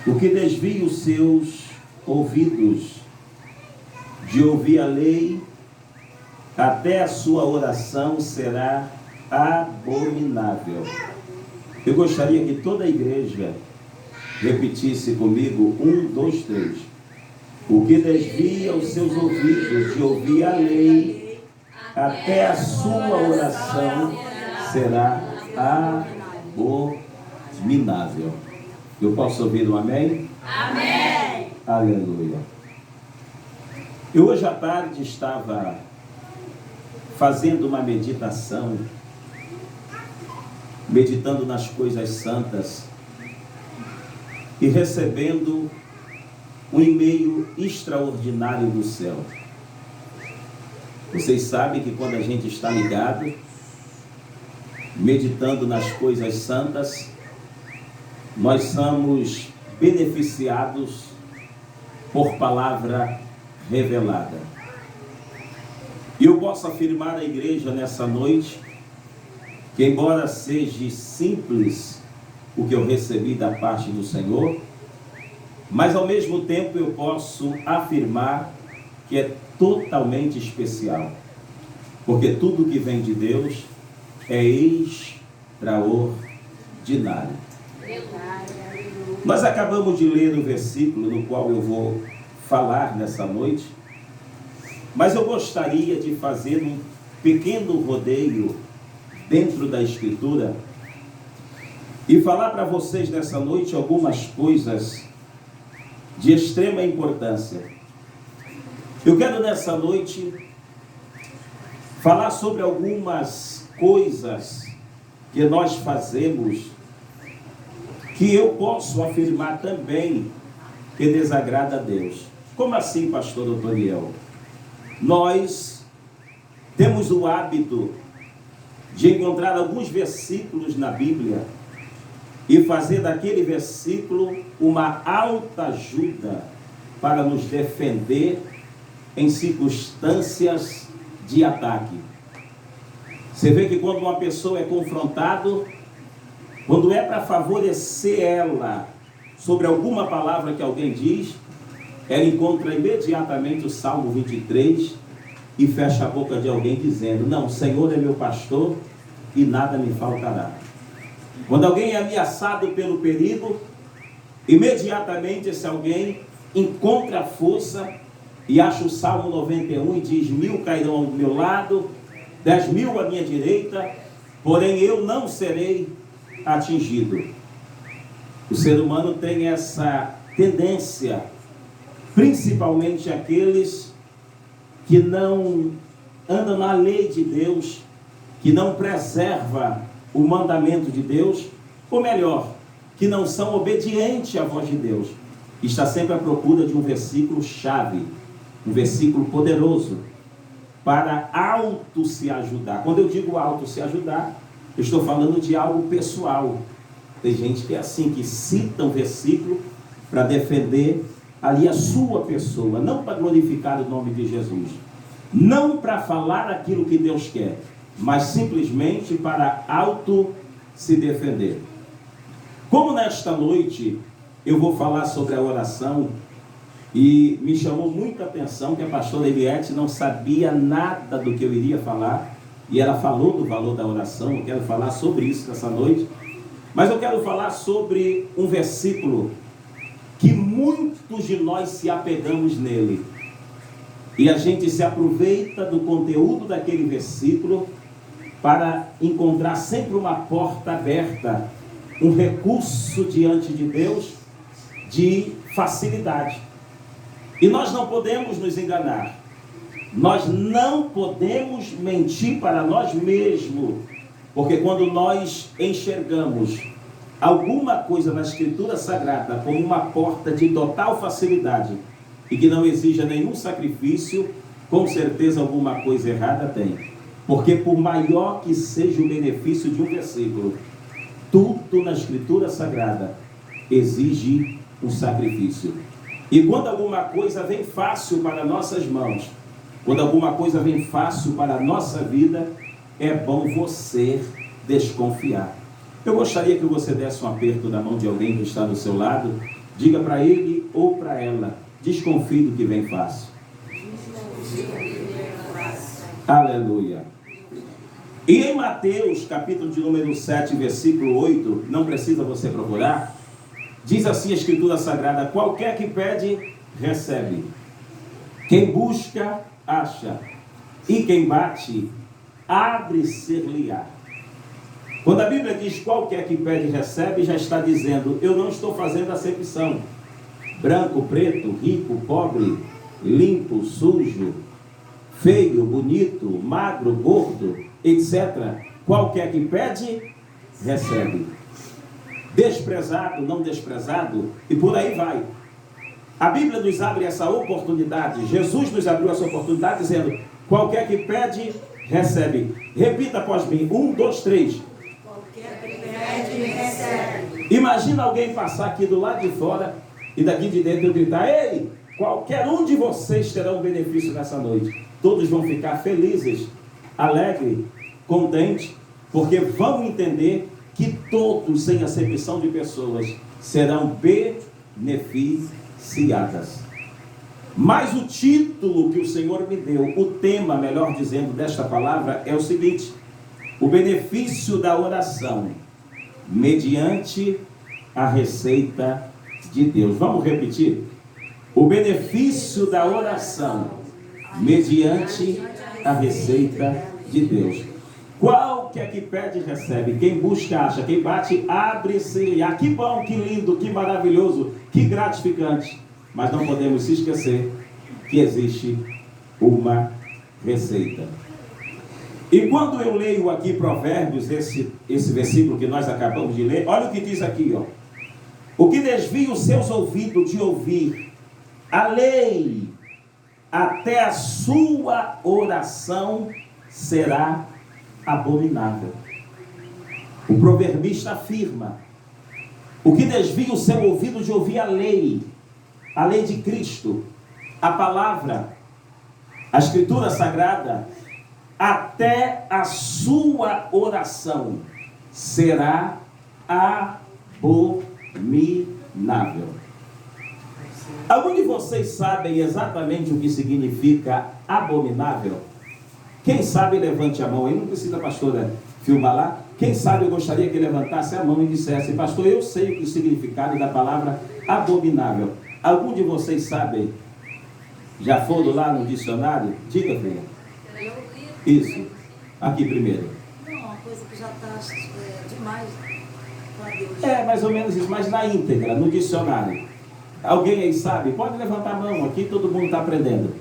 O que desvia os seus ouvidos de ouvir a lei, até a sua oração será abominável. Eu gostaria que toda a igreja repetisse comigo: 1, 2, 3. O que desvia os seus ouvidos de ouvir a lei, até a sua oração será abominável. Eu posso ouvir um amém? Amém! Aleluia. Eu hoje à tarde estava fazendo uma meditação, meditando nas coisas santas e recebendo um e-mail extraordinário do céu. Vocês sabem que quando a gente está ligado, meditando nas coisas santas, nós somos beneficiados por palavra revelada. E eu posso afirmar à igreja nessa noite que, embora seja simples o que eu recebi da parte do Senhor, mas ao mesmo tempo eu posso afirmar que é totalmente especial, porque tudo que vem de Deus é extraordinário. Nós acabamos de ler o versículo no qual eu vou falar nessa noite, mas eu gostaria de fazer um pequeno rodeio dentro da Escritura e falar para vocês nessa noite algumas coisas de extrema importância. Eu quero nessa noite falar sobre algumas coisas que nós fazemos que eu posso afirmar também que desagrada a Deus. Como assim, pastor Otoniel? Nós temos o hábito de encontrar alguns versículos na Bíblia e fazer daquele versículo uma autoajuda para nos defender em circunstâncias de ataque. Você vê que quando uma pessoa é confrontada, quando é para favorecer ela sobre alguma palavra que alguém diz, ela encontra imediatamente o Salmo 23 e fecha a boca de alguém dizendo: não, o Senhor é meu pastor e nada me faltará. Quando alguém é ameaçado pelo perigo, imediatamente esse alguém encontra força e acha o Salmo 91 e diz: 1000 cairão ao meu lado, 10.000 à minha direita, porém eu não serei atingido. O ser humano tem essa tendência, principalmente aqueles que não andam na lei de Deus, que não preserva o mandamento de Deus, ou melhor, que não são obedientes à voz de Deus. Está sempre à procura de um versículo chave, um versículo poderoso para auto se ajudar. Quando eu digo auto se ajudar, eu estou falando de algo pessoal. Tem gente que é assim, que cita um versículo para defender ali a sua pessoa, não para glorificar o nome de Jesus, não para falar aquilo que Deus quer, mas simplesmente para auto se defender. Como nesta noite eu vou falar sobre a oração, e me chamou muita atenção que a pastora Eliette não sabia nada do que eu iria falar, e ela falou do valor da oração. Eu quero falar sobre isso nessa noite, mas eu quero falar sobre um versículo que muitos de nós se apegamos nele, e a gente se aproveita do conteúdo daquele versículo para encontrar sempre uma porta aberta, um recurso diante de Deus de facilidade. E nós não podemos nos enganar, nós não podemos mentir para nós mesmos, porque quando nós enxergamos alguma coisa na Escritura Sagrada como uma porta de total facilidade e que não exija nenhum sacrifício, com certeza alguma coisa errada tem. Porque por maior que seja o benefício de um versículo, tudo na Escritura Sagrada exige um sacrifício. E quando alguma coisa vem fácil para nossas mãos, quando alguma coisa vem fácil para a nossa vida, é bom você desconfiar. Eu gostaria que você desse um aperto na mão de alguém que está do seu lado Diga para ele ou para ela: desconfie do que vem fácil. Aleluia. E em Mateus, capítulo de número 7, versículo 8, não precisa você procurar, diz assim a Escritura Sagrada: qualquer que pede, recebe. Quem busca, acha. E quem bate, abre-se-lhe-á. Quando a Bíblia diz qualquer que pede, recebe, já está dizendo: eu não estou fazendo acepção. Branco, preto, rico, pobre, limpo, sujo, feio, bonito, magro, gordo, etc. Qualquer que pede, recebe. Desprezado, não desprezado, e por aí vai. A Bíblia nos abre essa oportunidade. Jesus nos abriu essa oportunidade dizendo: qualquer que pede, recebe. Repita após mim: 1, 2, 3. Qualquer que pede, recebe. Imagina alguém passar aqui do lado de fora e daqui de dentro eu gritar: ei, qualquer um de vocês terá um benefício nessa noite. Todos vão ficar felizes, alegres, contentes, porque vão entender que todos, sem acepção de pessoas, serão beneficiadas. Mas o título que o Senhor me deu, o tema, melhor dizendo, desta palavra é o seguinte: o benefício da oração mediante a receita de Deus. Vamos repetir? O benefício da oração mediante a receita de Deus. Qualquer que pede, recebe. Quem busca, acha. Quem bate, abre-se-lhe-á. Que bom, que lindo, que maravilhoso, que gratificante. Mas não podemos se esquecer que existe uma receita. E quando eu leio aqui Provérbios, esse versículo que nós acabamos de ler, olha o que diz aqui, ó. O que desvia os seus ouvidos de ouvir a lei, até a sua oração será abominável. O proverbista afirma: o que desvia o seu ouvido de ouvir a lei de Cristo, a palavra, a Escritura Sagrada, até a sua oração será abominável. Algum de vocês sabem exatamente o que significa abominável? Quem sabe, levante a mão aí. Não precisa a pastora filmar lá. Quem sabe, eu gostaria que levantasse a mão e dissesse: pastor, eu sei o significado da palavra abominável. Algum de vocês sabe? Já foram lá no dicionário? Diga, filha. Isso. Aqui primeiro. Não, uma coisa que já está demais para Deus. É, mais ou menos isso, mas na íntegra, no dicionário. Alguém aí sabe? Pode levantar a mão, aqui todo mundo está aprendendo.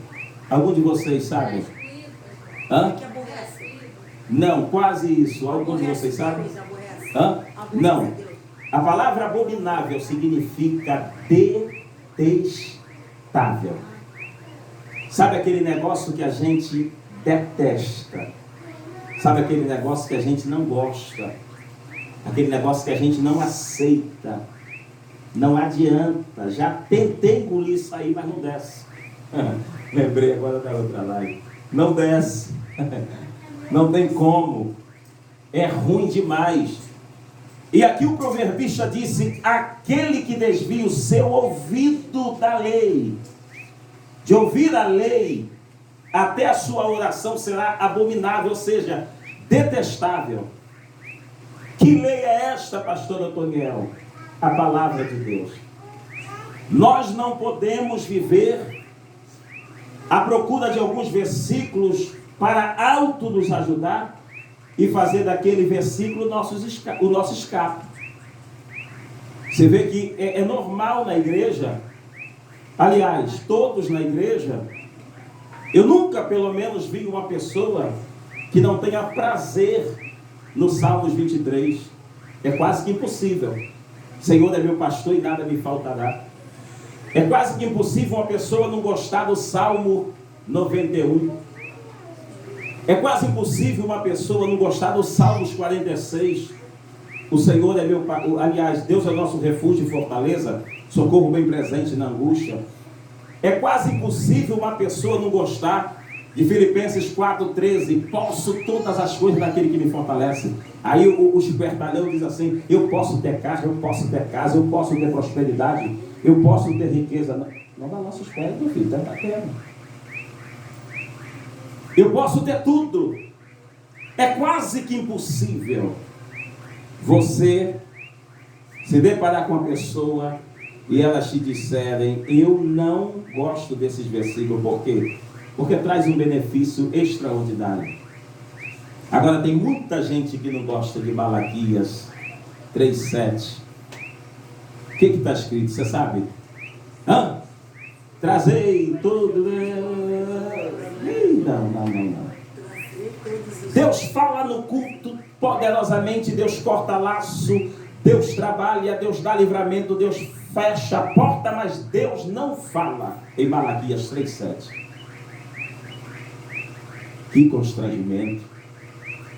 Algum de vocês sabe? Hã? Que aborrece. Não, quase isso. Algum de vocês sabe? Hã? Não. A palavra abominável significa detestável. Sabe aquele negócio que a gente detesta? Sabe aquele negócio que a gente não gosta? Aquele negócio que a gente não aceita? Não adianta. Já tentei engolir isso aí, mas não desce. Lembrei agora da outra live. Não desce. Não tem como. É ruim demais. E aqui o proverbista disse: aquele que desvia o seu ouvido da lei, de ouvir a lei, até a sua oração será abominável, ou seja, detestável. Que lei é esta, pastor Antoniel? A palavra de Deus. Nós não podemos viver à procura de alguns versículos para auto nos ajudar e fazer daquele versículo o nosso escape. Você vê que é normal na igreja, aliás, todos na igreja, eu nunca pelo menos vi uma pessoa que não tenha prazer no Salmos 23. É quase que impossível. Senhor é meu pastor e nada me faltará. É quase que impossível uma pessoa não gostar do Salmo 91. É quase impossível uma pessoa não gostar do Salmos 46. O Senhor é meu, aliás, Deus é o nosso refúgio e fortaleza, socorro bem presente na angústia. É quase impossível uma pessoa não gostar de Filipenses 4,13. Posso todas as coisas daquele que me fortalece. Aí o espertalhão diz assim: eu posso ter casa, eu posso ter prosperidade. Eu posso ter riqueza. Não balança os pés, meu filho, está tendo. Eu posso ter tudo. É quase que impossível você se deparar com uma pessoa e elas te disserem: eu não gosto desses versículos. Por quê? Porque traz um benefício extraordinário. Agora, tem muita gente que não gosta de Malaquias 3:7. O que está escrito? Você sabe? Trazei tudo. Não. Deus fala no culto poderosamente, Deus corta laço, Deus trabalha, Deus dá livramento, Deus fecha a porta, mas Deus não fala em Malaquias 3:7. Que constrangimento,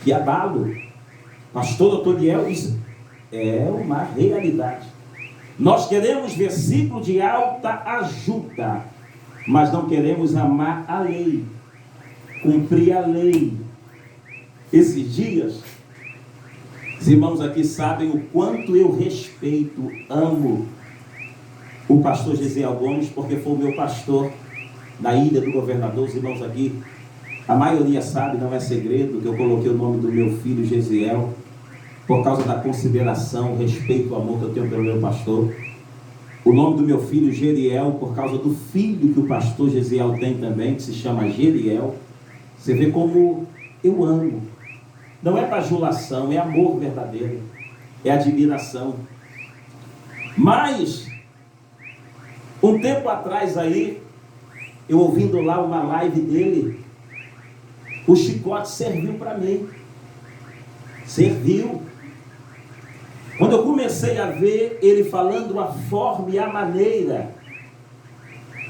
que abalo. Pastor Otoniel, isso é uma realidade. Nós queremos versículo de alta ajuda, mas não queremos amar a lei, cumprir a lei. Esses dias, os irmãos aqui sabem o quanto eu respeito, amo o pastor Gesiel Gomes, porque foi o meu pastor na Ilha do Governador. Os irmãos aqui, a maioria sabe, não é segredo, que eu coloquei o nome do meu filho Gesiel, por causa da consideração, respeito, amor que eu tenho pelo meu pastor. O nome do meu filho Geriel, por causa do filho que o pastor Gesiel tem também, que se chama Geriel. Você vê como eu amo. Não é bajulação, é amor verdadeiro, é admiração. Mas, um tempo atrás aí, eu ouvindo lá uma live dele, o chicote serviu para mim. Serviu. Quando eu comecei a ver ele falando a forma e a maneira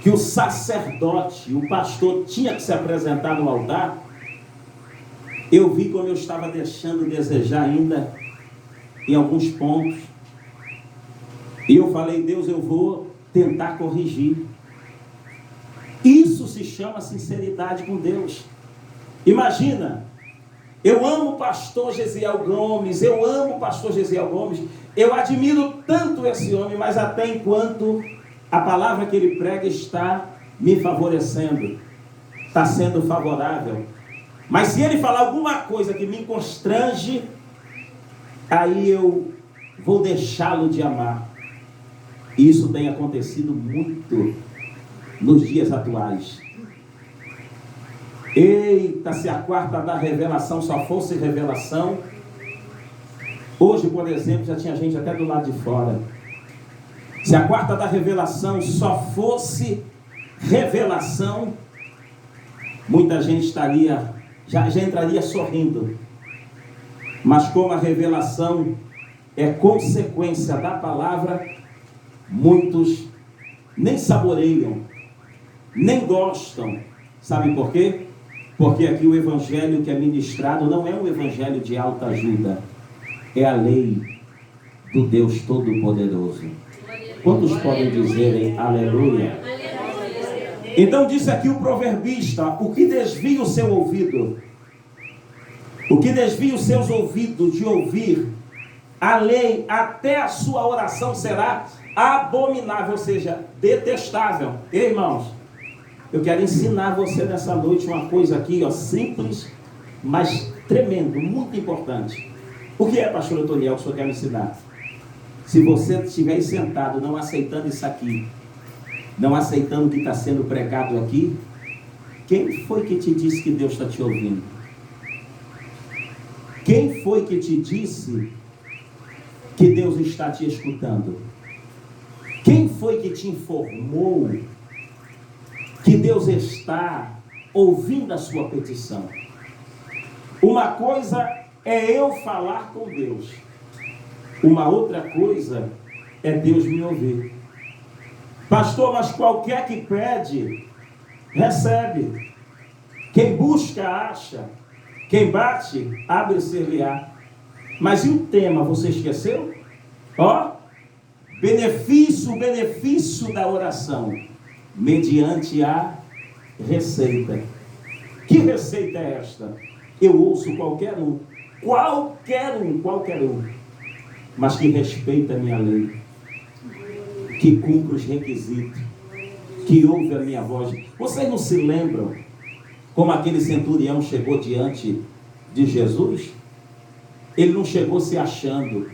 que o sacerdote, o pastor tinha que se apresentar no altar, eu vi como eu estava deixando desejar ainda em alguns pontos. E eu falei: Deus, eu vou tentar corrigir. Isso se chama sinceridade com Deus. Imagina, eu amo o pastor Gesiel Gomes, eu admiro tanto esse homem, mas até enquanto a palavra que ele prega está me favorecendo, está sendo favorável. Mas se ele falar alguma coisa que me constrange, aí eu vou deixá-lo de amar. E isso tem acontecido muito nos dias atuais. Eita, se a quarta da revelação só fosse revelação. Hoje, por exemplo, já tinha gente até do lado de fora. Se a quarta da revelação só fosse revelação, muita gente estaria, já entraria sorrindo. Mas como a revelação é consequência da palavra, muitos nem saboreiam, nem gostam. Sabe por quê? Porque aqui o evangelho que é ministrado não é um evangelho de alta ajuda, é a lei do Deus Todo-Poderoso. Quantos podem dizer aleluia? Então disse aqui o proverbista: o que desvia o seu ouvido, o que desvia os seus ouvidos de ouvir a lei, até a sua oração será abominável, ou seja, detestável. Irmãos, eu quero ensinar você nessa noite uma coisa aqui, simples, mas tremendo, muito importante. O que é, pastor Otoniel, que o senhor quer me ensinar? Se você estiver sentado, não aceitando isso aqui, não aceitando o que está sendo pregado aqui, quem foi que te disse que Deus está te ouvindo? Quem foi que te disse que Deus está te escutando? Quem foi que te informou que Deus está ouvindo a sua petição? Uma coisa é eu falar com Deus, uma outra coisa é Deus me ouvir. Pastor, mas qualquer que pede, recebe. Quem busca, acha. Quem bate, abre-se-lhe-á. Mas e o tema, você esqueceu? Benefício da oração, mediante a receita. Que receita é esta? Eu ouço qualquer um, mas que respeita a minha lei. que cumpre os requisitos, que ouve a minha voz. Vocês não se lembram como aquele centurião chegou diante de Jesus? Ele não chegou se achando,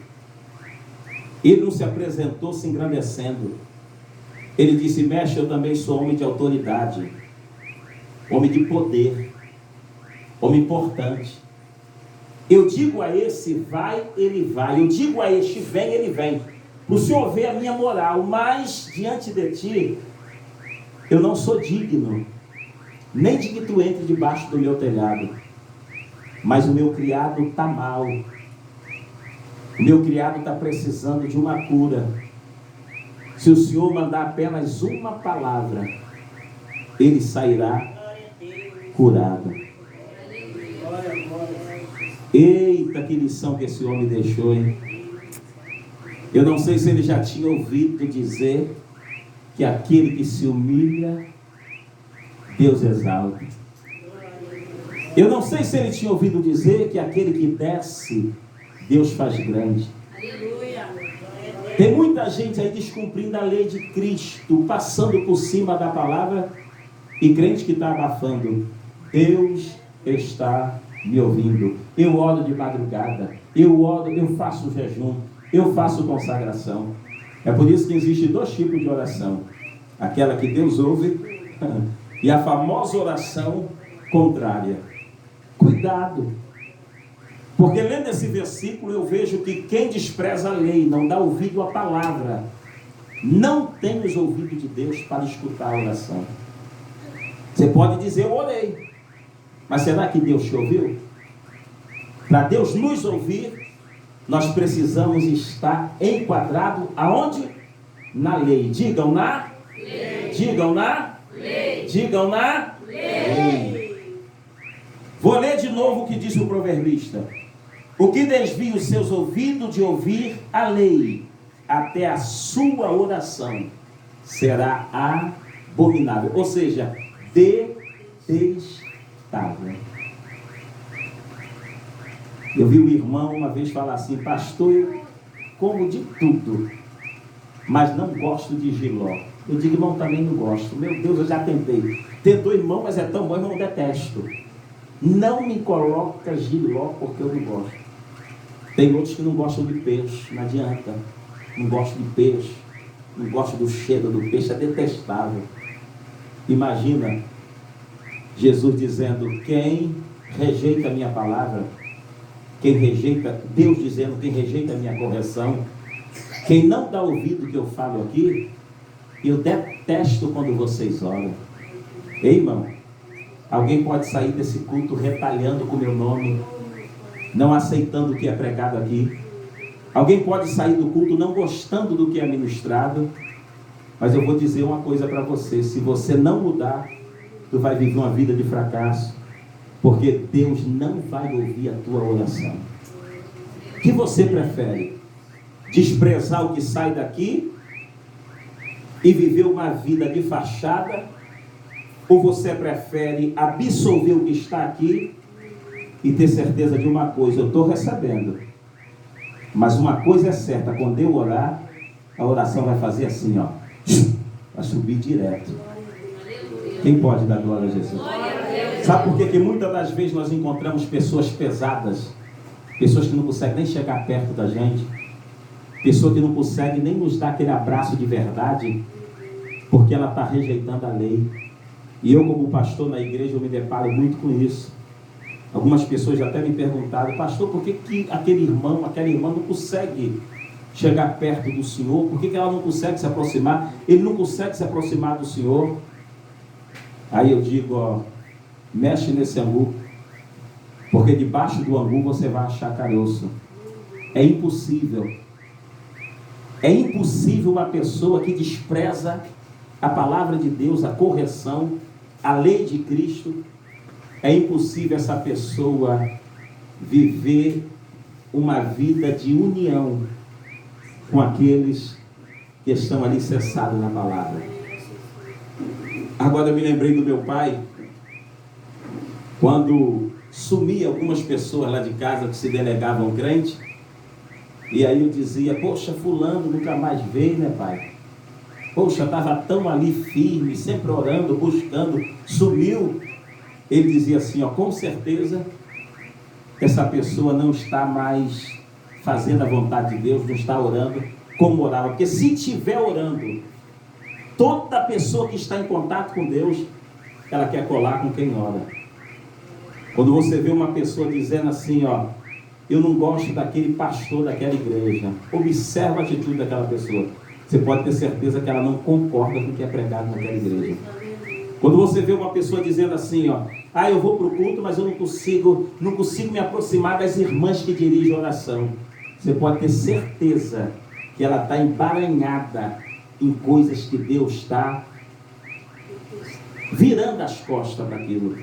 ele não se apresentou se engrandecendo. Ele disse: mestre, eu também sou homem de autoridade, homem de poder, homem importante. Eu digo a esse vai, ele vai. Eu digo a este vem, ele vem. O Senhor vê a minha moral, mas diante de ti eu não sou digno, nem de que tu entre debaixo do meu telhado. Mas o meu criado está mal. O meu criado está precisando de uma cura. Se o Senhor mandar apenas uma palavra, ele sairá curado. Eita, que lição que esse homem deixou, hein? Eu não sei se ele já tinha ouvido dizer que aquele que se humilha, Deus exalta. Eu não sei se ele tinha ouvido dizer que aquele que desce, Deus faz grande. Tem muita gente aí descumprindo a lei de Cristo, passando por cima da palavra, e crente que está abafando. Deus está me ouvindo. Eu oro de madrugada, eu oro, eu faço jejum, eu faço consagração. É por isso que existem dois tipos de oração: aquela que Deus ouve e a famosa oração contrária. Cuidado, porque lendo esse versículo eu vejo que quem despreza a lei, não dá ouvido à palavra, não tem os ouvidos de Deus para escutar a oração. Você pode dizer: eu orei, mas será que Deus te ouviu? Para Deus nos ouvir, nós precisamos estar enquadrados aonde? Na lei. Digam na lei. Digam na lei. Digam na lei. Vou ler de novo o que diz o proverbista: o que desvia os seus ouvidos de ouvir a lei, até a sua oração será abominável. Ou seja, detestável. Eu vi um irmão uma vez falar assim: pastor, eu como de tudo, mas não gosto de jiló. Eu digo: irmão, também não gosto. Meu Deus, eu já tentei. Tentou, irmão, mas é tão bom, irmão, detesto. Não me coloca jiló porque eu não gosto. Tem outros que não gostam de peixe, não adianta. Não gosto de peixe, não gosto do cheiro do peixe, é detestável. Imagina Jesus dizendo: quem rejeita a minha palavra, quem rejeita, Deus dizendo: quem rejeita a minha correção, quem não dá ouvido que eu falo aqui, eu detesto quando vocês oram. Ei, irmão, alguém pode sair desse culto retalhando com o meu nome, não aceitando o que é pregado aqui. Alguém pode sair do culto não gostando do que é ministrado. Mas eu vou dizer uma coisa para você: se você não mudar, tu vai viver uma vida de fracasso, porque Deus não vai ouvir a tua oração. O que você prefere? Desprezar o que sai daqui e viver uma vida de fachada? Ou você prefere absorver o que está aqui e ter certeza de uma coisa: eu estou recebendo, mas uma coisa é certa, quando eu orar, a oração vai fazer assim, ó, vai subir direto. Quem pode dar glória a Jesus? Sabe por quê? Que muitas das vezes nós encontramos pessoas pesadas, pessoas que não conseguem nem chegar perto da gente, pessoa que não consegue nem nos dar aquele abraço de verdade, porque ela está rejeitando a lei. E eu, como pastor na igreja, eu me deparo muito com isso. Algumas pessoas já até me perguntaram: pastor, por que aquele irmão, aquela irmã não consegue chegar perto do Senhor? Por que ela não consegue se aproximar? Ele não consegue se aproximar do Senhor? Aí eu digo: ó, mexe nesse angu, porque debaixo do angu você vai achar caroço. É impossível. É impossível uma pessoa que despreza a palavra de Deus, a correção, a lei de Cristo. É impossível essa pessoa viver uma vida de união com aqueles que estão ali cessados na palavra. Agora eu me lembrei do meu pai, quando sumia algumas pessoas lá de casa que se delegavam crente, e aí eu dizia: poxa, fulano nunca mais veio, né, pai? Poxa, estava tão ali firme, sempre orando, buscando, sumiu. Ele dizia assim, ó, com certeza essa pessoa não está mais fazendo a vontade de Deus, não está orando como orava. Porque se estiver orando, toda pessoa que está em contato com Deus, ela quer colar com quem ora. Quando você vê uma pessoa dizendo assim, ó, eu não gosto daquele pastor daquela igreja, observa a atitude daquela pessoa. Você pode ter certeza que ela não concorda com o que é pregado naquela igreja. Quando você vê uma pessoa dizendo assim, ó, eu vou para o culto, mas eu não consigo me aproximar das irmãs que dirigem a oração. Você pode ter certeza que ela está embaranhada em coisas que Deus está virando as costas para aquilo.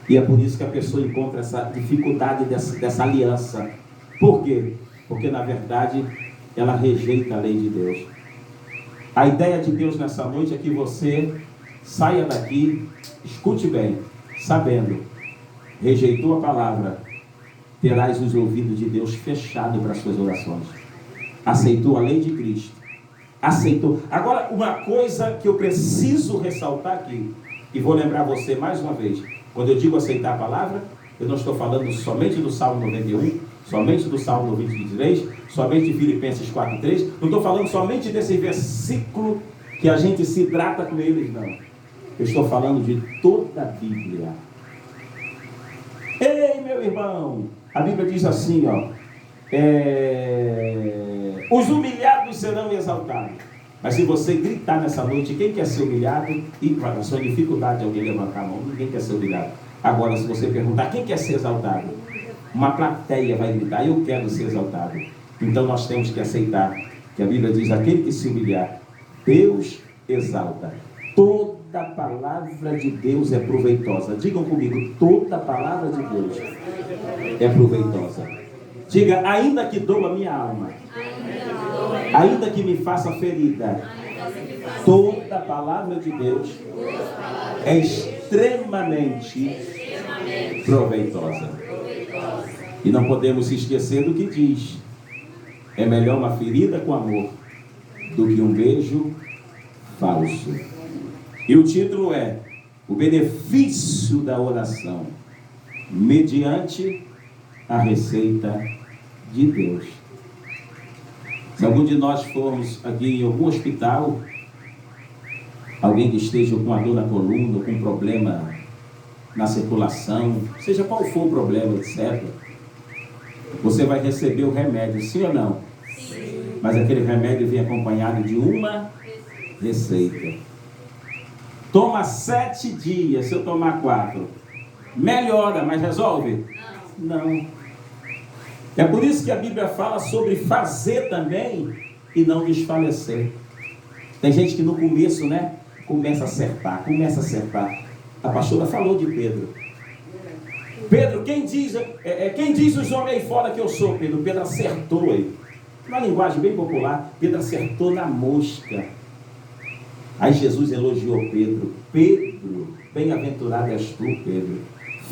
E é por isso que a pessoa encontra essa dificuldade dessa aliança. Por quê? Porque na verdade ela rejeita a lei de Deus. A ideia de Deus nessa noite é que você saia daqui, escute bem, sabendo, rejeitou a palavra, terás os ouvidos de Deus fechados para as suas orações. Aceitou a lei de Cristo, aceitou. Agora, uma coisa que eu preciso ressaltar aqui, e vou lembrar você mais uma vez, quando eu digo aceitar a palavra, eu não estou falando somente do Salmo 91, somente do Salmo 23, somente de Filipenses 4:3, não estou falando somente desse versículo que a gente se trata com eles, não. Eu estou falando de toda a Bíblia. Ei, meu irmão, a Bíblia diz assim, ó, os humilhados serão exaltados. Mas se você gritar nessa noite, quem quer ser humilhado? E para a sua dificuldade de alguém levantar a mão, ninguém quer ser humilhado. Agora, se você perguntar, quem quer ser exaltado? Uma plateia vai gritar, eu quero ser exaltado. Então nós temos que aceitar que a Bíblia diz, aquele que se humilhar, Deus exalta. Toda palavra de Deus é proveitosa. Digam comigo, toda palavra de Deus é proveitosa. Diga, ainda que doa minha alma, ainda que me faça ferida, toda palavra de Deus é extremamente proveitosa. E não podemos esquecer do que diz: é melhor uma ferida com amor do que um beijo falso. E o título é o benefício da oração mediante a receita de Deus. Se algum de nós formos aqui em algum hospital, alguém que esteja com uma dor na coluna, com um problema na circulação, seja qual for o problema, etc., você vai receber o remédio, sim ou não? Sim. Mas aquele remédio vem acompanhado de uma receita. Toma 7 dias, se eu tomar 4, melhora, mas resolve? Não. É por isso que a Bíblia fala sobre fazer também e não desfalecer. Tem gente que no começo, né, começa a acertar. A pastora falou de Pedro. Pedro, quem diz os homens aí fora que eu sou, Pedro? Pedro acertou aí. Uma linguagem bem popular, Pedro acertou na mosca. Aí Jesus elogiou Pedro. Pedro, bem-aventurado és tu, Pedro,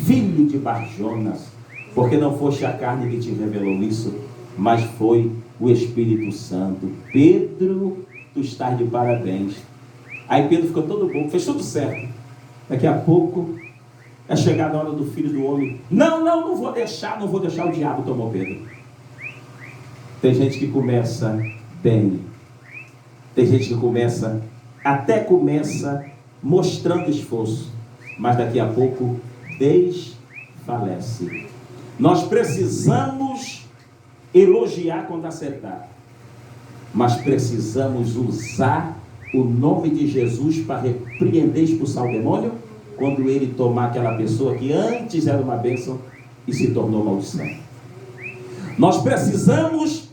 filho de Barjonas, porque não foste a carne que te revelou isso, mas foi o Espírito Santo. Pedro, tu estás de parabéns. Aí Pedro ficou todo bom, fez tudo certo. Daqui a pouco é chegada a hora do Filho do Homem. Não vou deixar, o diabo tomou Pedro. Tem gente que começa bem, tem gente que começa mostrando esforço, mas daqui a pouco desfalece. Nós precisamos elogiar quando acertar, mas precisamos usar o nome de Jesus para repreender e expulsar o demônio quando ele tomar aquela pessoa que antes era uma bênção e se tornou maldição. Nós precisamos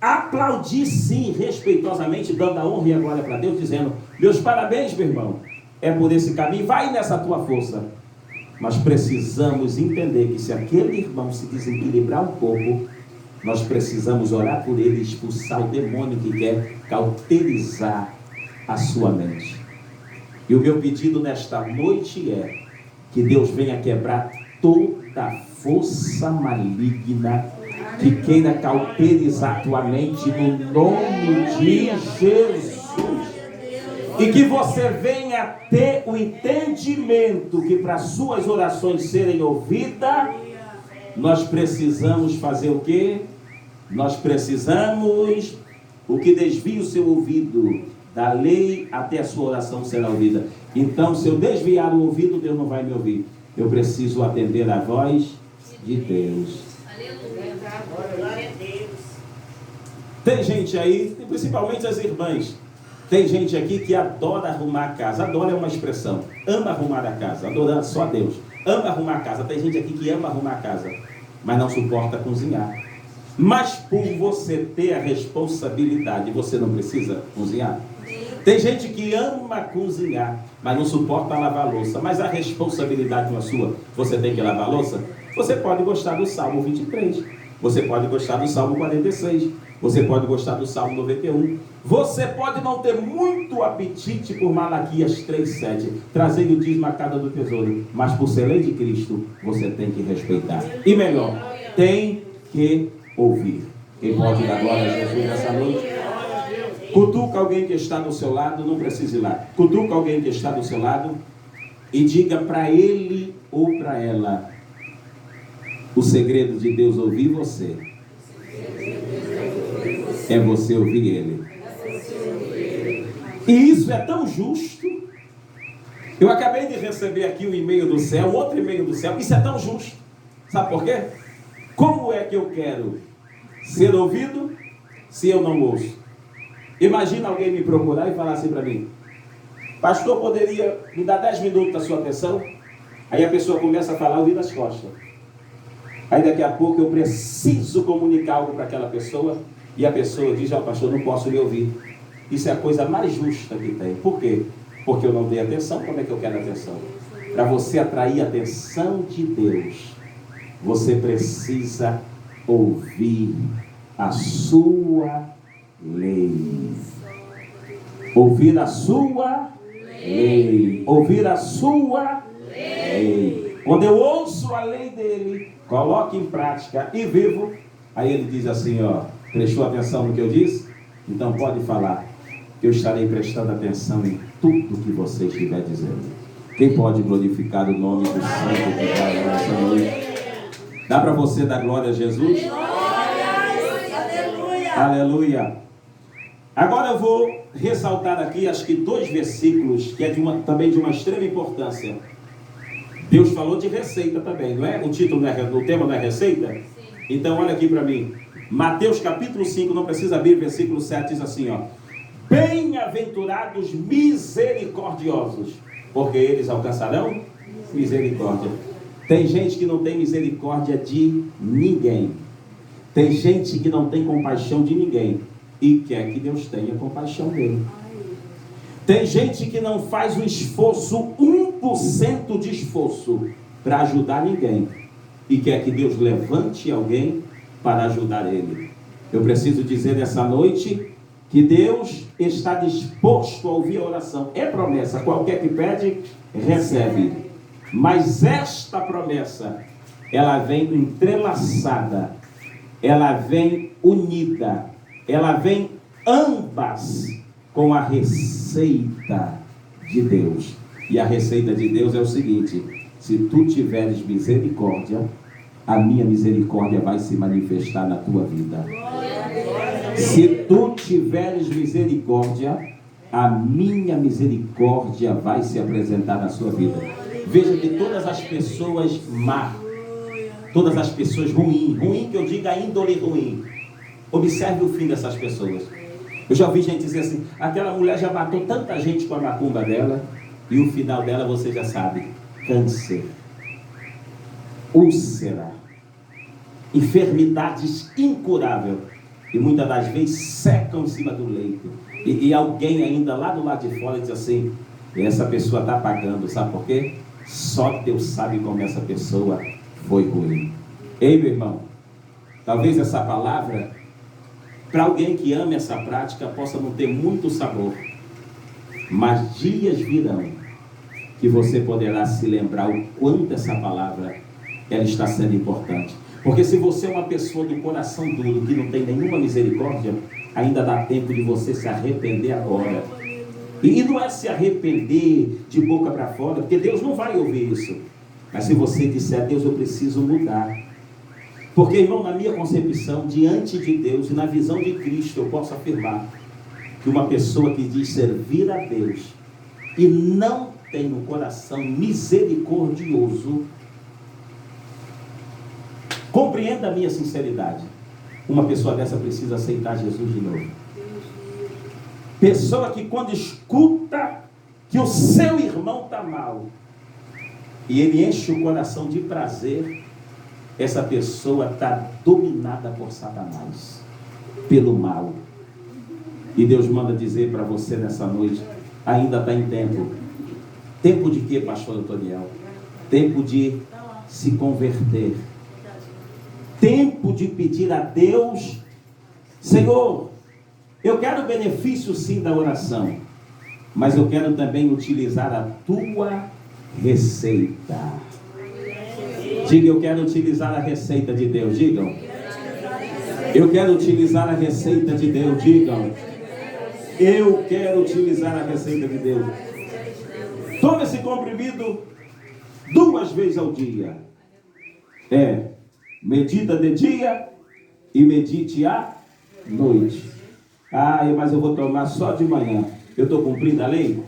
aplaudir sim, respeitosamente, dando a honra e a glória para Deus, dizendo: meus parabéns, meu irmão, é por esse caminho, vai nessa tua força. Mas precisamos entender que se aquele irmão se desequilibrar um pouco, nós precisamos orar por ele e expulsar o demônio que quer cauterizar a sua mente. E o meu pedido nesta noite é que Deus venha quebrar toda força maligna que queira cauterizar a tua mente no nome de Jesus. E que você venha ter o entendimento que para suas orações serem ouvidas, nós precisamos fazer o quê? Nós precisamos o que desvia o seu ouvido da lei até a sua oração será ouvida. Então, se eu desviar o ouvido, Deus não vai me ouvir. Eu preciso atender a voz de Deus. Aleluia. Glória a Deus. Tem gente aí, principalmente as irmãs, tem gente aqui que adora arrumar a casa. Adora é uma expressão. Ama arrumar a casa, adorando só a Deus. Ama arrumar a casa. Tem gente aqui que ama arrumar a casa, mas não suporta cozinhar. Mas por você ter a responsabilidade, você não precisa cozinhar. Tem gente que ama cozinhar, mas não suporta lavar a louça. Mas a responsabilidade não é sua. Você tem que lavar a louça. Você pode gostar do Salmo 23. Você pode gostar do Salmo 46. Você pode gostar do Salmo 91. Você pode não ter muito apetite por Malaquias 3:7. Trazer o dízimo à casa do tesouro. Mas por ser lei de Cristo, você tem que respeitar. E melhor, tem que ouvir. Quem pode dar glória a Jesus nessa noite? Cutuca alguém que está do seu lado, não precisa ir lá. Cutuca alguém que está do seu lado e diga para ele ou para ela: o segredo de Deus ouvir você é você ouvir ele. E isso é tão justo. Eu acabei de receber aqui um e-mail do céu, outro e-mail do céu. Isso é tão justo. Sabe por quê? Como é que eu quero ser ouvido se eu não ouço? Imagina alguém me procurar e falar assim para mim: pastor, poderia me dar 10 minutos da sua atenção? Aí a pessoa começa a falar ouvindo as costas. Aí daqui a pouco eu preciso comunicar algo para aquela pessoa e a pessoa diz: ó, pastor, não posso lhe ouvir. Isso é a coisa mais justa que tem. Por quê? Porque eu não dei atenção. Como é que eu quero atenção? Para você atrair a atenção de Deus, você precisa ouvir a sua lei. Ouvir a sua lei. Ouvir a sua lei. Quando eu ouço a lei dele, coloco em prática e vivo, aí ele diz assim, ó: prestou atenção no que eu disse? Então pode falar, que eu estarei prestando atenção em tudo que você estiver dizendo. Quem pode glorificar o nome do Santo de Deus nessa noite? Dá para você dar glória a Jesus? Aleluia! Aleluia! Agora eu vou ressaltar aqui, acho que 2 versículos, que é também de uma extrema importância. Deus falou de receita também, não é? O título não é, o tema não é receita? Sim. Então olha aqui para mim. Mateus capítulo 5, não precisa abrir, versículo 7 diz assim, ó: bem-aventurados misericordiosos, porque eles alcançarão misericórdia. Tem gente que não tem misericórdia de ninguém. Tem gente que não tem compaixão de ninguém e quer que Deus tenha compaixão dele. Tem gente que não faz o esforço, 1% de esforço para ajudar ninguém e quer que Deus levante alguém para ajudar ele. Eu preciso dizer nessa noite que Deus está disposto a ouvir a oração. É promessa, qualquer que pede, recebe. Mas esta promessa, ela vem entrelaçada, ela vem unida, ela vem ambas com a receita de Deus. E a receita de Deus é o seguinte: se tu tiveres misericórdia, a minha misericórdia vai se manifestar na tua vida. Se tu tiveres misericórdia, a minha misericórdia vai se apresentar na sua vida. Veja que todas as pessoas má, todas as pessoas ruim que eu diga a índole ruim, observe o fim dessas pessoas. Eu já ouvi gente dizer assim: aquela mulher já matou tanta gente com a macumba dela, e o final dela você já sabe: câncer, úlcera, enfermidades incuráveis, e muitas das vezes secam em cima do leito, e alguém ainda lá do lado de fora diz assim: essa pessoa está pagando. Sabe por quê? Só Deus sabe como essa pessoa foi ruim. Ei, meu irmão, talvez essa palavra, para alguém que ama essa prática, possa não ter muito sabor, mas dias virão que você poderá se lembrar o quanto essa palavra ela está sendo importante. Porque se você é uma pessoa do coração duro, que não tem nenhuma misericórdia, ainda dá tempo de você se arrepender agora. E não é se arrepender de boca para fora, porque Deus não vai ouvir isso. Mas se você disser, Deus, eu preciso mudar. Porque, irmão, na minha concepção, diante de Deus e na visão de Cristo, eu posso afirmar que uma pessoa que diz servir a Deus e não tem um coração misericordioso, compreenda a minha sinceridade, uma pessoa dessa precisa aceitar Jesus de novo. Pessoa que quando escuta que o seu irmão está mal e ele enche o coração de prazer, essa pessoa está dominada por Satanás, pelo mal. E Deus manda dizer para você nessa noite, ainda está em tempo. Tempo de quê, pastor Antoniel? Tempo de se converter. Tempo de pedir a Deus, Senhor, eu quero o benefício sim da oração, mas eu quero também utilizar a tua receita. Diga, eu quero utilizar a receita de Deus. Digam, eu quero utilizar a receita de Deus. Digam, eu quero utilizar a receita de Deus. Tome esse comprimido 2 vezes ao dia. Medita de dia e medite à noite. Mas eu vou tomar só de manhã. Eu estou cumprindo a lei?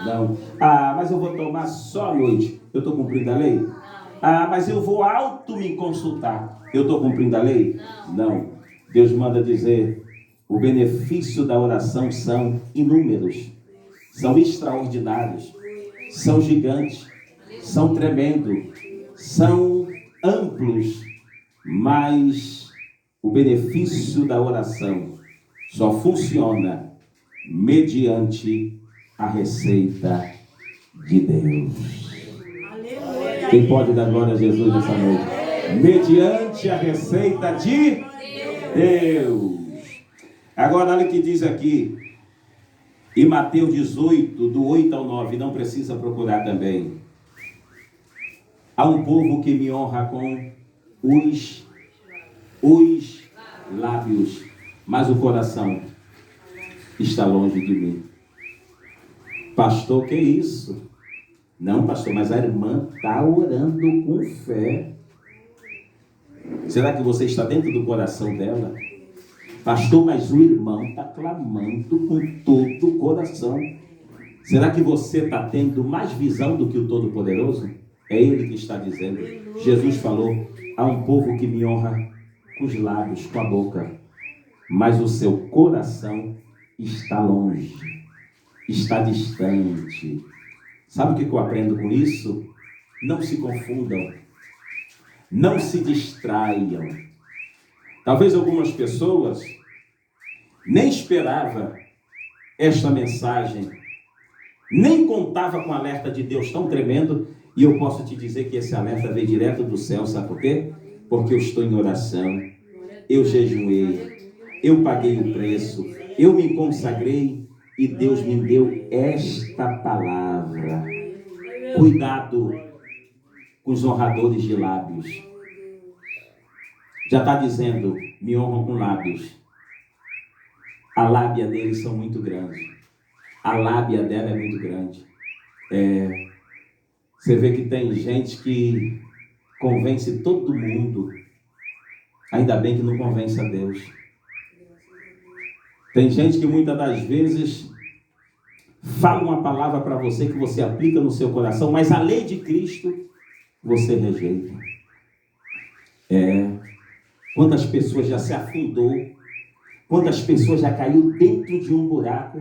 Não. Mas eu vou tomar só à noite. Eu estou cumprindo a lei? Mas eu vou auto me consultar. Eu estou cumprindo a lei? Não. Deus manda dizer, o benefício da oração são inúmeros, são extraordinários, são gigantes, são tremendos, são amplos, mas o benefício da oração só funciona mediante a receita de Deus. Quem pode dar glória a Jesus nessa noite? Mediante a receita de Deus. Agora olha o que diz aqui em Mateus 18, do 8 ao 9, não precisa procurar também. Há um povo que me honra com os lábios, mas o coração está longe de mim. Pastor, que isso? Não, pastor, mas a irmã está orando com fé. Será que você está dentro do coração dela? Pastor, mas o irmão está clamando com todo o coração. Será que você está tendo mais visão do que o Todo-Poderoso? É Ele que está dizendo. Jesus falou, há um povo que me honra com os lábios, com a boca, mas o seu coração está longe, está distante. Sabe o que eu aprendo com isso? Não se confundam, não se distraiam. Talvez algumas pessoas nem esperavam esta mensagem, nem contava com o alerta de Deus tão tremendo, e eu posso te dizer que esse alerta veio direto do céu, sabe por quê? Porque eu estou em oração, eu jejuei, eu paguei o preço, eu me consagrei, e Deus me deu esta palavra. Cuidado com os honradores de lábios. Já está dizendo, me honram com lábios. A lábia deles são muito grande. A lábia dela é muito grande. Você vê que tem gente que convence todo mundo. Ainda bem que não convence a Deus. Tem gente que muitas das vezes fala uma palavra para você que você aplica no seu coração, mas a lei de Cristo você rejeita. Quantas pessoas já se afundou, quantas pessoas já caiu dentro de um buraco,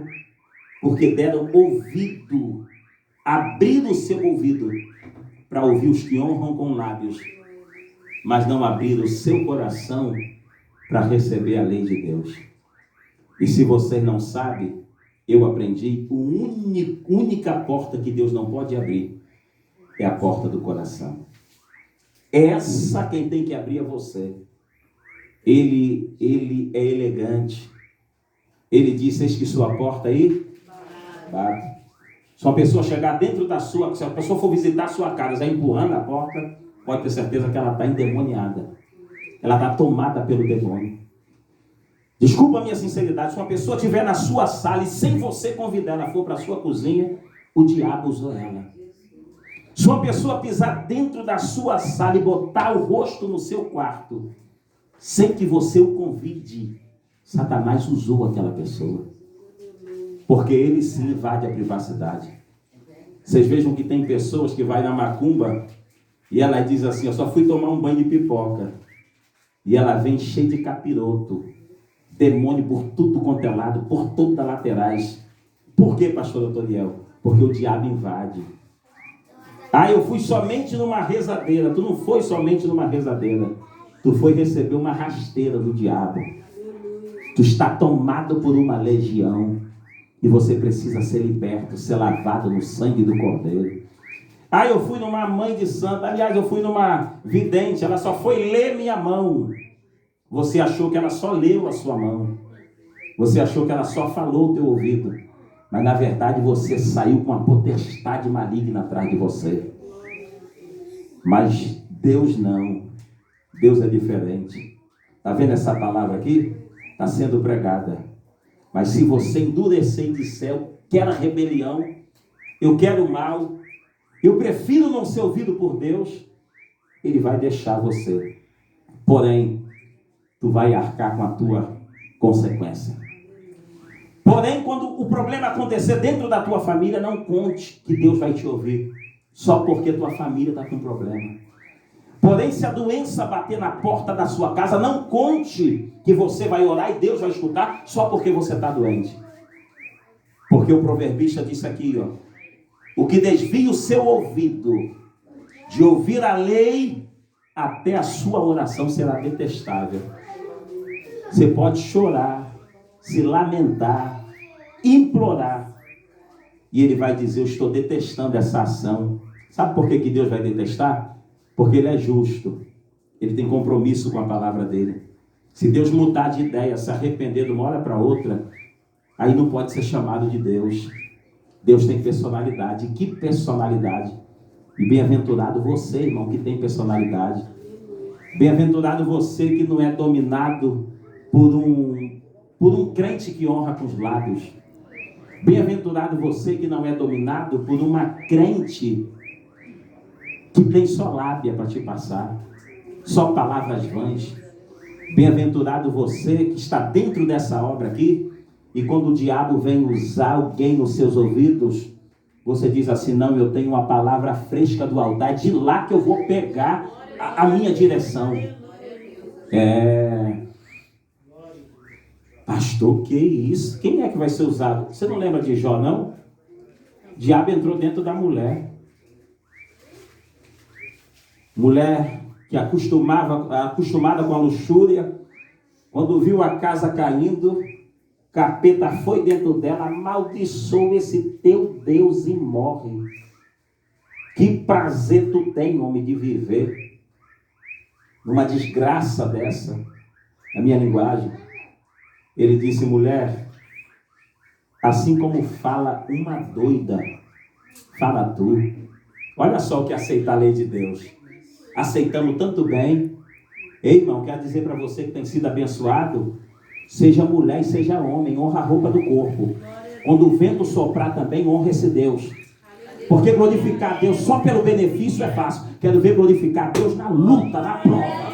porque deram ouvido, abriram o seu ouvido para ouvir os que honram com lábios, mas não abriram o seu coração para receber a lei de Deus. E se você não sabe, eu aprendi, a única porta que Deus não pode abrir é a porta do coração. Essa quem tem que abrir é você. Ele é elegante. Ele disse, eis que sua porta aí bate. Se uma pessoa chegar dentro da sua, se a pessoa for visitar a sua casa, já empurrando a porta, pode ter certeza que ela está endemoniada. Ela está tomada pelo demônio. Desculpa a minha sinceridade, se uma pessoa estiver na sua sala e sem você convidar ela for para a sua cozinha, o diabo usou ela. Se uma pessoa pisar dentro da sua sala e botar o rosto no seu quarto, sem que você o convide, Satanás usou aquela pessoa. Porque ele sim invade a privacidade. Vocês vejam que tem pessoas que vai na macumba e ela diz assim, eu só fui tomar um banho de pipoca. E ela vem cheia de capiroto, demônio por tudo quanto é lado, por todas as laterais. Por que, pastor Antoniel? Porque o diabo invade. Eu fui somente numa rezadeira. Tu não foi somente numa rezadeira. Tu foi receber uma rasteira do diabo. Tu está tomado por uma legião. E você precisa ser liberto, ser lavado no sangue do Cordeiro. Eu fui numa mãe de santo. Aliás, eu fui numa vidente. Ela só foi ler minha mão. Você achou que ela só leu a sua mão. Você achou que ela só falou o teu ouvido. Mas na verdade você saiu com uma potestade maligna atrás de você. Mas Deus não. Deus é diferente. Está vendo essa palavra aqui? Está sendo pregada. Mas se você endurecer e disser, eu quero a rebelião, eu quero o mal, eu prefiro não ser ouvido por Deus, Ele vai deixar você. Porém, tu vai arcar com a tua consequência. Porém, quando o problema acontecer dentro da tua família, não conte que Deus vai te ouvir, só porque tua família está com problema. Porém, se a doença bater na porta da sua casa, não conte que você vai orar e Deus vai escutar só porque você está doente. Porque o proverbista disse aqui, o que desvia o seu ouvido de ouvir a lei, até a sua oração será detestável. Você pode chorar, se lamentar, implorar, e Ele vai dizer, eu estou detestando essa ação. Sabe por que Deus vai detestar? Porque Ele é justo. Ele tem compromisso com a palavra dele. Se Deus mudar de ideia, se arrepender de uma hora para outra, aí não pode ser chamado de Deus. Deus tem personalidade. Que personalidade? E bem-aventurado você, irmão, que tem personalidade. Bem-aventurado você que não é dominado por um crente que honra com os lábios. Bem-aventurado você que não é dominado por uma crente que tem só lábia para te passar, só palavras vãs. Bem-aventurado você que está dentro dessa obra aqui, e quando o diabo vem usar alguém nos seus ouvidos, você diz assim, não, eu tenho uma palavra fresca do altar, é de lá que eu vou pegar a minha direção. Pastor, que isso? Quem é que vai ser usado? Você não lembra de Jó, não? O diabo entrou dentro da mulher. Mulher que acostumada com a luxúria, quando viu a casa caindo, capeta foi dentro dela, amaldiçoou esse teu Deus e morre. Que prazer tu tem, homem, de viver numa desgraça dessa. Na minha linguagem, ele disse, mulher, assim como fala uma doida, fala tu. Olha só o que é aceitar a lei de Deus. Aceitamos tanto bem. Ei, irmão, quero dizer para você que tem sido abençoado, seja mulher e seja homem, honra a roupa do corpo. Quando o vento soprar também, honra esse Deus. Porque glorificar a Deus só pelo benefício é fácil. Quero ver glorificar a Deus na luta, na prova.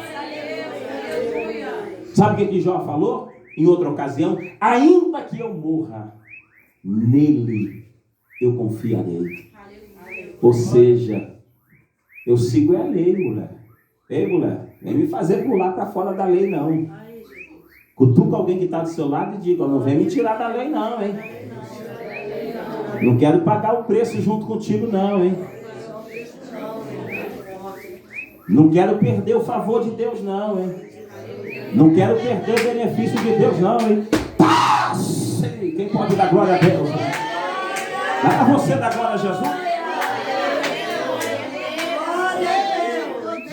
Sabe o que Jó falou? Em outra ocasião, ainda que eu morra, nele eu confiarei. Ou seja, eu sigo a lei, mulher. Ei, mulher, nem me fazer pular para fora da lei, não. Cutuca alguém que está do seu lado e diga, não vem me tirar da lei, não, hein? Não quero pagar o preço junto contigo, não, hein? Não quero perder o favor de Deus, não, hein? Não quero perder o benefício de Deus, não, hein? Sei, quem pode dar glória a Deus? Dá para você dar glória a Jesus?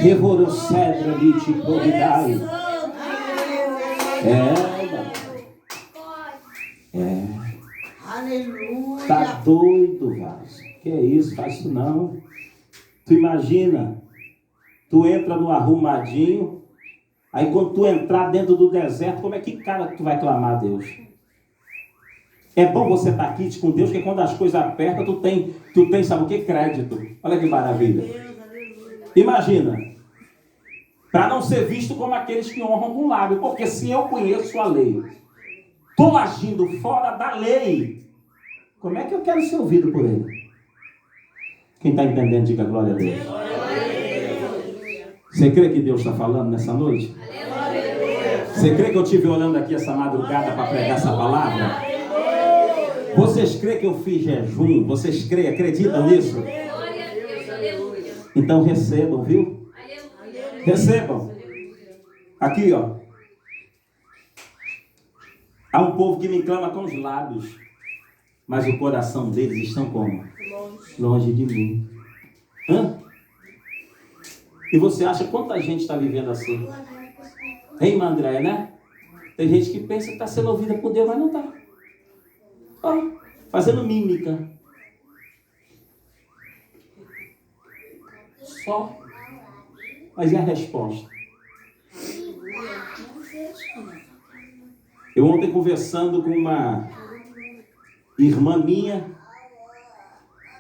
Devoro cedro de te providai. Aleluia. Tá doido, Vaz? Que é isso? Faz isso não. Tu imagina, tu entra no arrumadinho, Aí quando tu entrar dentro do deserto, como é que cara tu vai clamar a Deus? É bom você estar aqui com Deus, porque quando as coisas apertam, tu tem, sabe o que? Crédito. Olha que maravilha. Imagina, para não ser visto como aqueles que honram com lábio, porque se eu conheço a lei, estou agindo fora da lei, como é que eu quero ser ouvido por ele? Quem está entendendo, diga glória a Deus. Você crê que Deus está falando nessa noite? Você crê que eu estive orando aqui essa madrugada para pregar essa palavra? Vocês crêem que eu fiz jejum? Vocês creem, acreditam nisso? Então recebam, viu? Recebam. Aqui, ó. Há um povo que me clama com os lábios, mas o coração deles estão como? Longe de mim. Hã? E você acha quanta gente está vivendo assim? Hein, André, né? Tem gente que pensa que está sendo ouvida por Deus, mas não está. Ó, fazendo mímica. Só. Mas e a resposta? Eu ontem conversando com uma irmã minha,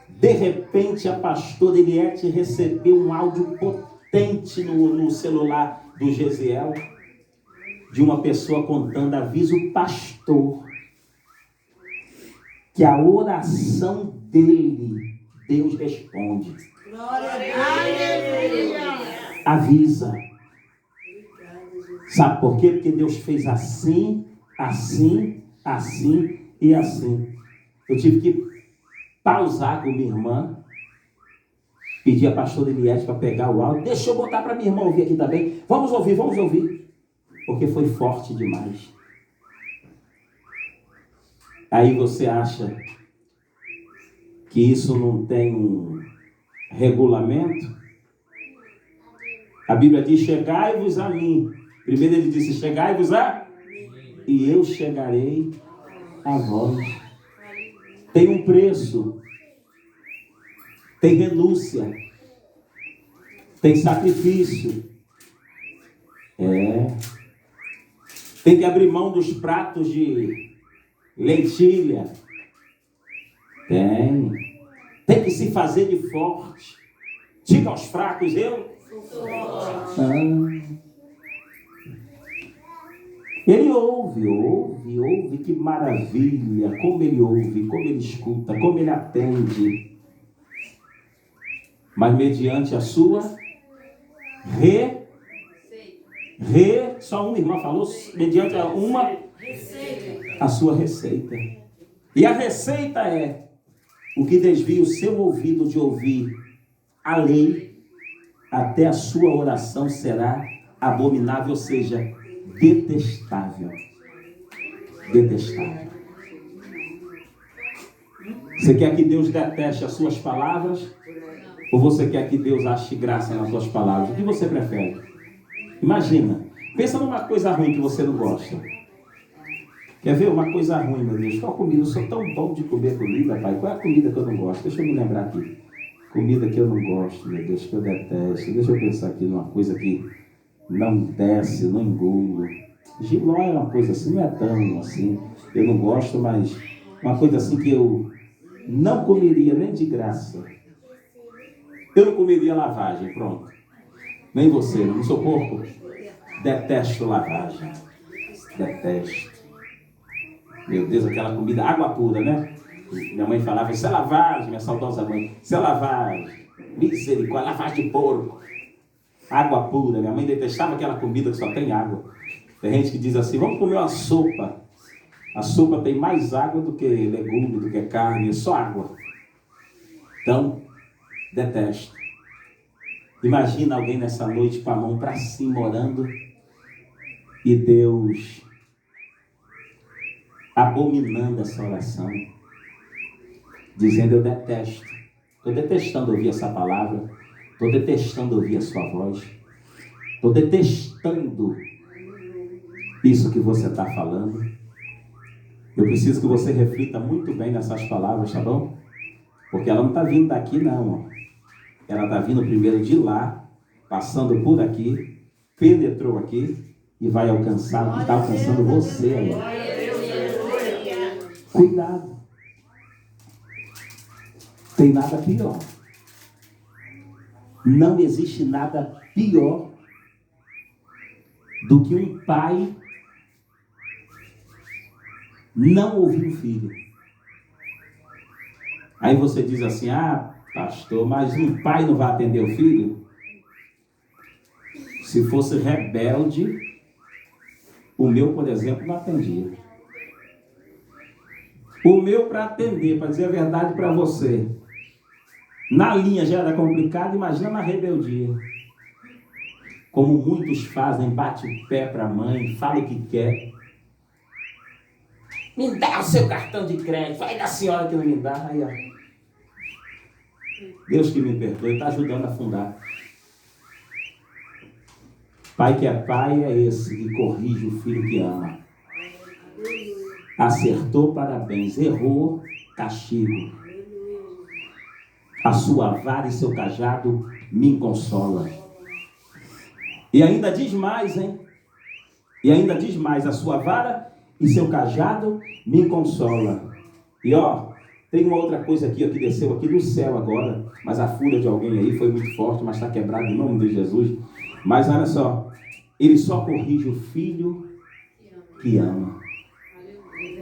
de repente a pastora Eliette recebeu um áudio potente no celular do Gesiel, de uma pessoa contando, avisa o pastor, que a oração dele, Deus responde. Glória a Deus. Avisa. Sabe por quê? Porque Deus fez assim, assim, assim e assim. Eu tive que pausar com minha irmã, pedir a pastora Eliette para pegar o áudio. Deixa eu botar para minha irmã ouvir aqui também. Vamos ouvir. Porque foi forte demais. Aí você acha que isso não tem um regulamento? A Bíblia diz, chegai-vos a mim. Primeiro ele disse, chegai-vos a mim, e eu chegarei a vós. Tem um preço, tem renúncia, tem sacrifício. Tem que abrir mão dos pratos de lentilha. Tem que se fazer de forte. Diga aos fracos, eu sou forte. Ele ouve, que maravilha, como ele ouve, como ele escuta, como ele atende. Mas mediante a sua só uma irmã falou, mediante a sua receita. E a receita é o que desvia o seu ouvido de ouvir a lei, até a sua oração será abominável, ou seja, detestável. Detestável. Você quer que Deus deteste as suas palavras? Ou você quer que Deus ache graça nas suas palavras? O que você prefere? Imagina. Pensa numa coisa ruim que você não gosta. Quer ver uma coisa ruim, meu Deus? Qual comida? Eu sou tão bom de comer comida, pai. Qual é a comida que eu não gosto? Deixa eu me lembrar aqui. Comida que eu não gosto, meu Deus, que eu detesto. Deixa eu pensar aqui numa coisa que não desce, não engulo. Giló é uma coisa assim, não é tão assim. Eu não gosto, mas uma coisa assim que eu não comeria nem de graça. Eu não comeria lavagem, pronto. Nem você, não sou porco. Detesto lavagem. Detesto. Meu Deus, aquela comida, água pura, né? Minha mãe falava, isso é lavagem, minha saudosa mãe. Isso é lavagem. Misericórdia, lavagem de porco. Água pura. Minha mãe detestava aquela comida que só tem água. Tem gente que diz assim, vamos comer uma sopa. A sopa tem mais água do que legume, do que carne, é só água. Então, detesto. Imagina alguém nessa noite com a mão para cima orando e Deus abominando essa oração, dizendo, eu detesto. Estou detestando ouvir essa palavra. Estou detestando ouvir a sua voz. Estou detestando isso que você está falando. Eu preciso que você reflita muito bem nessas palavras, tá bom? Porque ela não está vindo daqui não, ó. Ela está vindo primeiro de lá, passando por aqui, penetrou aqui e vai alcançar, está alcançando você agora. Cuidado. Tem nada pior. Não existe nada pior do que um pai não ouvir o filho. Aí você diz assim, pastor, mas um pai não vai atender o filho? Se fosse rebelde, o meu, por exemplo, não atendia. O meu, para atender, para dizer a verdade para você, na linha já era complicado, imagina na rebeldia. Como muitos fazem, bate o pé para a mãe, fala o que quer. Me dá o seu cartão de crédito, vai da senhora que não me dá. Aí, ó. Deus que me perdoe, está ajudando a afundar. Pai que é pai é esse que corrige o filho que ama. Acertou, parabéns. Errou, castigo. A sua vara e seu cajado me consola. E ainda diz mais, hein? E ainda diz mais, a sua vara e seu cajado me consola. E ó, tem uma outra coisa aqui, ó, que desceu aqui do céu agora, mas a fúria de alguém aí foi muito forte, mas está quebrado em nome de Jesus. Mas olha só, ele só corrige o filho que ama.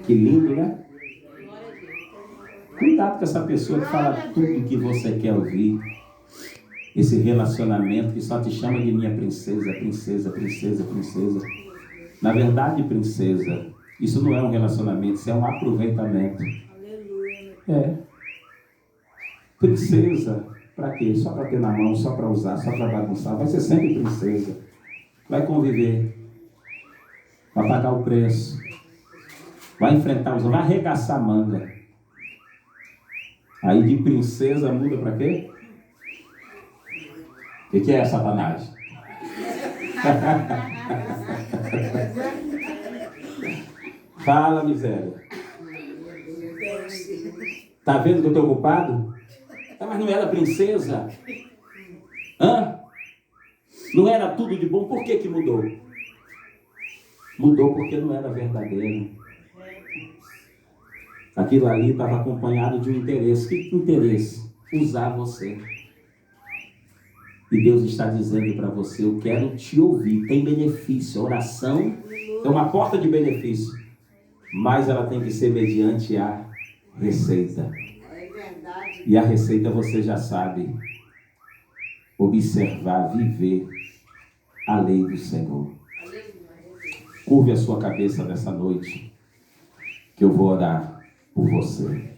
Que lindo, né? Cuidado com essa pessoa que fala tudo o que você quer ouvir. Esse relacionamento que só te chama de minha princesa, princesa, princesa, princesa. Na verdade, princesa, isso não é um relacionamento, isso é um aproveitamento. É. Princesa, para quê? Só para ter na mão, só para usar, só para bagunçar. Vai ser sempre princesa. Vai conviver. Vai pagar o preço. Vai enfrentar os... Vai arregaçar a manga. Aí de princesa muda para quê? O que é Satanás? Fala, miséria. Tá vendo que eu estou ocupado? Mas não era princesa? Não era tudo de bom? Por que que mudou? Mudou porque não era verdadeiro. Aquilo ali estava acompanhado de um interesse. Que interesse? Usar você. E Deus está dizendo para você, eu quero te ouvir. Tem benefício. A oração é uma porta de benefício. Mas ela tem que ser mediante a receita. E a receita você já sabe. Observar, viver a lei do Senhor. Curve a sua cabeça nessa noite, que eu vou orar por você.